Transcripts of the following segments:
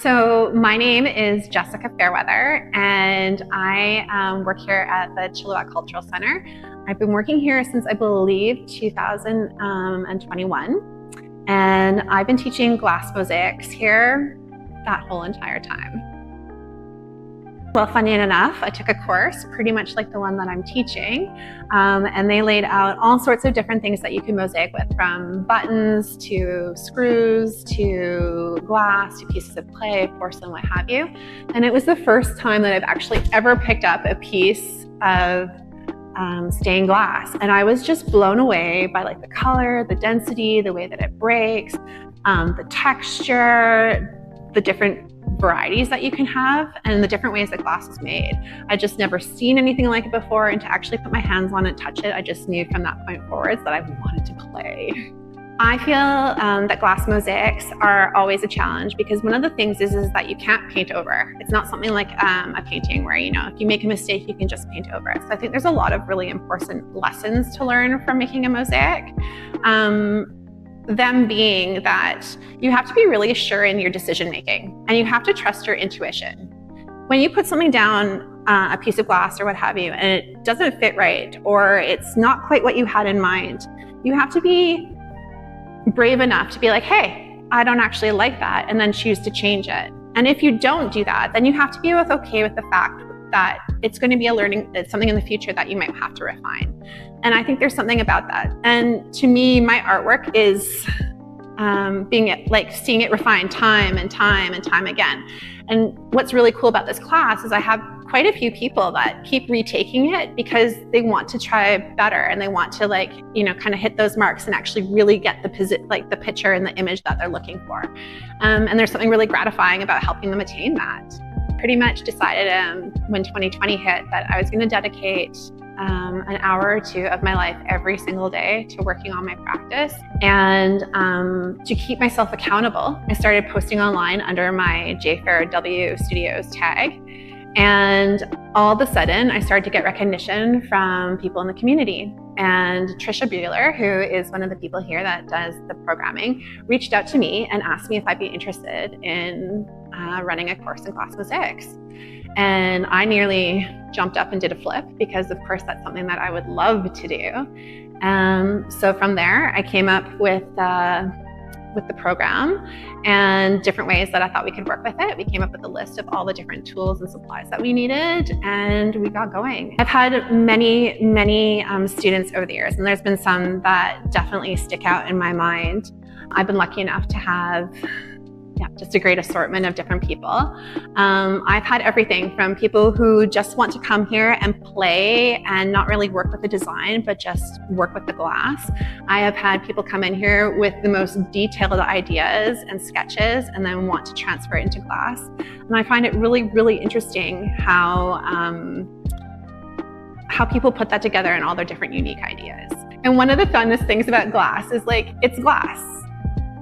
So my name is Jessica Fairweather, and I work here at the Chilliwack Cultural Center. I've been working here since, I believe, 2021, and I've been teaching glass mosaics here that whole entire time. Well, funny enough, I took a course pretty much like the one that I'm teaching, and they laid out all sorts of different things that you can mosaic with, from buttons to screws to glass to pieces of clay, porcelain, what have you. And it was the first time that I've actually ever picked up a piece of stained glass, and I was just blown away by like the color, the density, the way that it breaks, the texture, the different varieties that you can have, and the different ways that glass is made. I just never seen anything like it before, and to actually put my hands on it, touch it, I just knew from that point forwards that I wanted to play. I feel that glass mosaics are always a challenge, because one of the things is that you can't paint over. It's not something like a painting where, you know, if you make a mistake, you can just paint over it. So I think there's a lot of really important lessons to learn from making a mosaic. Them being that you have to be really sure in your decision making, and you have to trust your intuition. When you put something down, a piece of glass or what have you, and it doesn't fit right, or it's not quite what you had in mind, you have to be brave enough to be like, hey, I don't actually like that, and then choose to change it. And if you don't do that, then you have to be okay with the fact that it's going to be it's something in the future that you might have to refine. And I think there's something about that. And to me, my artwork is seeing it refined time and time and time again. And what's really cool about this class is I have quite a few people that keep retaking it because they want to try better, and they want to kind of hit those marks and actually really get the picture and the image that they're looking for. And there's something really gratifying about helping them attain that. Pretty much decided when 2020 hit that I was going to dedicate an hour or two of my life every single day to working on my practice. And to keep myself accountable, I started posting online under my JFairW Studios tag. And all of a sudden, I started to get recognition from people in the community. And Trisha Bueller, who is one of the people here that does the programming, reached out to me and asked me if I'd be interested in running a course in glass mosaics. And I nearly jumped up and did a flip, because of course that's something that I would love to do. So from there, I came up with the program and different ways that I thought we could work with it. We came up with a list of all the different tools and supplies that we needed, and we got going. I've had many students over the years, and there's been some that definitely stick out in my mind. I've been lucky enough to have just a great assortment of different people. I've had everything from people who just want to come here and play and not really work with the design, but just work with the glass. I have had people come in here with the most detailed ideas and sketches and then want to transfer it into glass. And I find it really, really interesting how people put that together and all their different unique ideas. And one of the funnest things about glass is it's glass.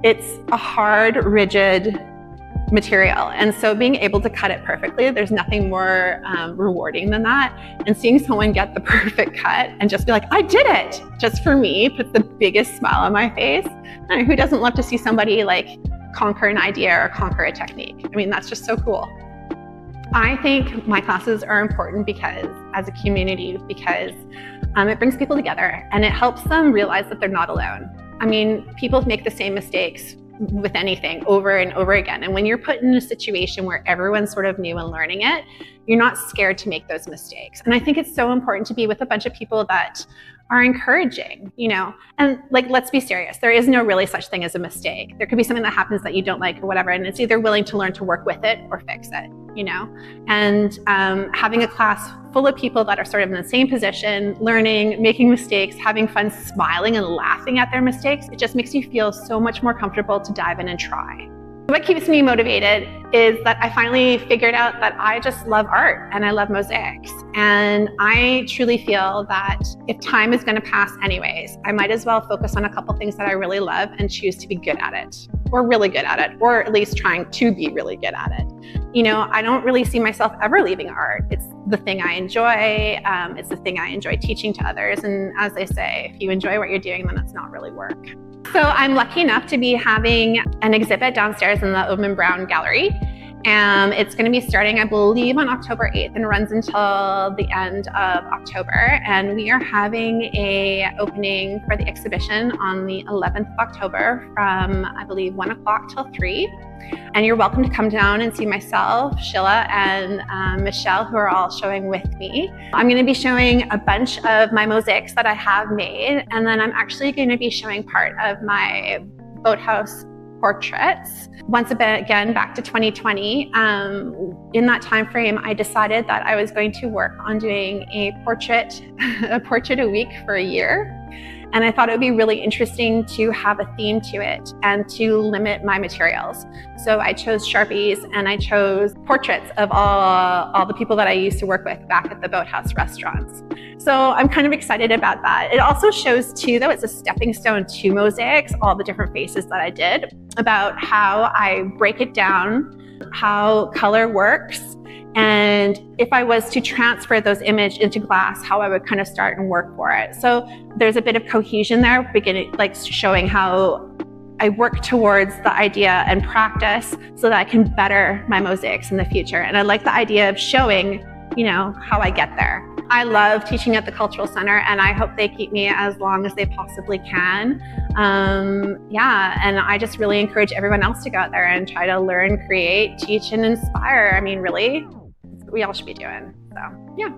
It's a hard, rigid material. And so being able to cut it perfectly, there's nothing more rewarding than that. And seeing someone get the perfect cut and just be like, I did it, just for me, puts the biggest smile on my face. And who doesn't love to see somebody conquer an idea or conquer a technique? I mean, that's just so cool. I think my classes are important as a community, because it brings people together and it helps them realize that they're not alone. I mean, people make the same mistakes with anything over and over again. And when you're put in a situation where everyone's sort of new and learning it, you're not scared to make those mistakes. And I think it's so important to be with a bunch of people that are encouraging, and let's be serious. There is no really such thing as a mistake. There could be something that happens that you don't like or whatever, and it's either willing to learn to work with it or fix it, And having a class full of people that are sort of in the same position, learning, making mistakes, having fun, smiling and laughing at their mistakes, it just makes you feel so much more comfortable to dive in and try. What keeps me motivated is that I finally figured out that I just love art and I love mosaics. And I truly feel that if time is going to pass anyways, I might as well focus on a couple things that I really love and choose to be good at it, or really good at it, or at least trying to be really good at it. I don't really see myself ever leaving art. It's the thing I enjoy. It's the thing I enjoy teaching to others. And as they say, if you enjoy what you're doing, then it's not really work. So I'm lucky enough to be having an exhibit downstairs in the Oman Brown Gallery. It's going to be starting, I believe, on October 8th and runs until the end of October. And we are having a opening for the exhibition on the 11th of October from, I believe, 1 o'clock till 3. And you're welcome to come down and see myself, Sheila, and Michelle, who are all showing with me. I'm going to be showing a bunch of my mosaics that I have made, and then I'm actually going to be showing part of my boathouse portraits. Once again, back to 2020. In that time frame, I decided that I was going to work on doing a portrait a week for a year. And I thought it would be really interesting to have a theme to it and to limit my materials. So I chose Sharpies and I chose portraits of all the people that I used to work with back at the Boathouse restaurants. So I'm kind of excited about that. It also shows too, though, it's a stepping stone to mosaics, all the different faces that I did, about how I break it down, how color works, and if I was to transfer those images into glass, how I would kind of start and work for it. So there's a bit of cohesion there, beginning, like showing how I work towards the idea and practice so that I can better my mosaics in the future. And I like the idea of showing, you know, how I get there. I love teaching at the Cultural Center, and I hope they keep me as long as they possibly can. Yeah, and I just really encourage everyone else to go out there and try to learn, create, teach, and inspire. I mean, really, we all should be doing. So, yeah.